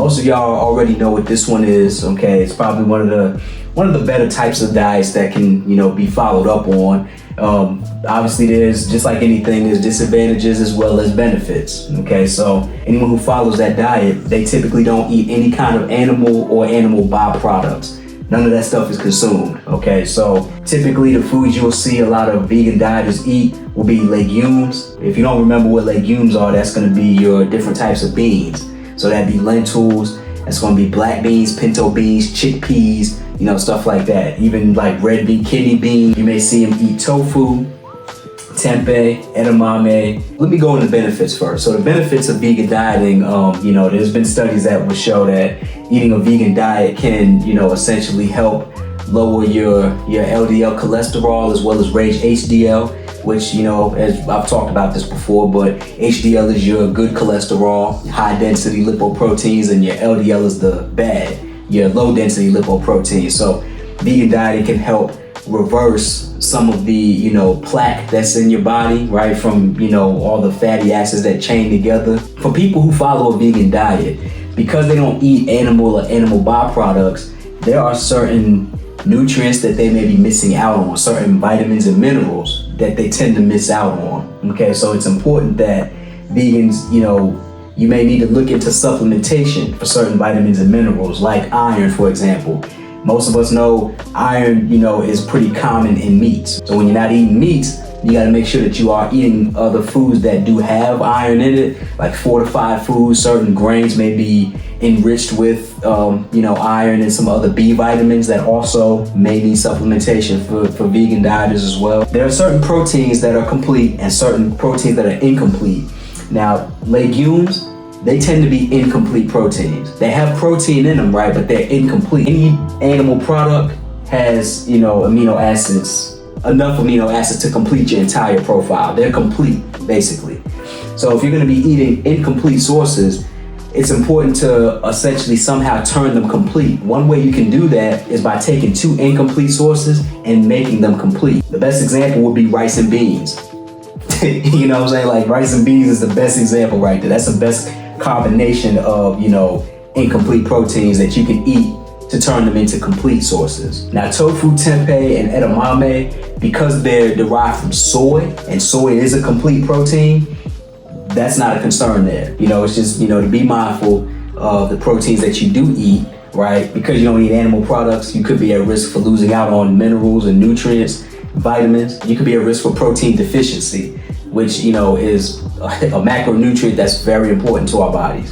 Most of y'all already know what this one is, okay? It's probably one of the better types of diets that can, be followed up on. Obviously there's, just like anything, there's disadvantages as well as benefits, okay? So anyone who follows that diet, they typically don't eat any kind of animal or animal byproducts. None of that stuff is consumed, okay? So typically the foods you'll see a lot of vegan dieters eat will be legumes. If you don't remember what legumes are, that's gonna be your different types of beans. So that'd be lentils, that's gonna be black beans, pinto beans, chickpeas, stuff like that. Even like red bean, kidney bean. You may see them eat tofu, tempeh, edamame. Let me go into benefits first. So the benefits of vegan dieting, there's been studies that will show that eating a vegan diet can, essentially help lower your LDL cholesterol as well as raise HDL, which, as I've talked about this before, but HDL is your good cholesterol, high density lipoproteins, and your LDL is the bad, your low density lipoproteins. So vegan dieting can help reverse some of the, plaque that's in your body, right? From, all the fatty acids that chain together. For people who follow a vegan diet, because they don't eat animal or animal byproducts, there are certain nutrients that they may be missing out on, certain vitamins and minerals that they tend to miss out on. Okay, so it's important that vegans, you may need to look into supplementation for certain vitamins and minerals, like iron, for example. Most of us know iron, is pretty common in meats. So when you're not eating meats, you gotta make sure that you are eating other foods that do have iron in it, like fortified foods. Certain grains may be enriched with, iron and some other B vitamins that also may need supplementation for vegan dieters as well. There are certain proteins that are complete and certain proteins that are incomplete. Now, legumes, they tend to be incomplete proteins. They have protein in them, right? But they're incomplete. Any animal product has, enough amino acids to complete your entire profile. They're complete, basically. So if you're gonna be eating incomplete sources, it's important to essentially somehow turn them complete. One way you can do that is by taking two incomplete sources and making them complete. The best example would be rice and beans. You know what I'm saying? Like rice and beans is the best example right there. That's the best combination of, incomplete proteins that you can eat to turn them into complete sources. Now, tofu, tempeh, and edamame, because they're derived from soy, and soy is a complete protein, that's not a concern there. It's just, to be mindful of the proteins that you do eat, right? Because you don't eat animal products, you could be at risk for losing out on minerals and nutrients, vitamins. You could be at risk for protein deficiency, which, is a macronutrient that's very important to our bodies.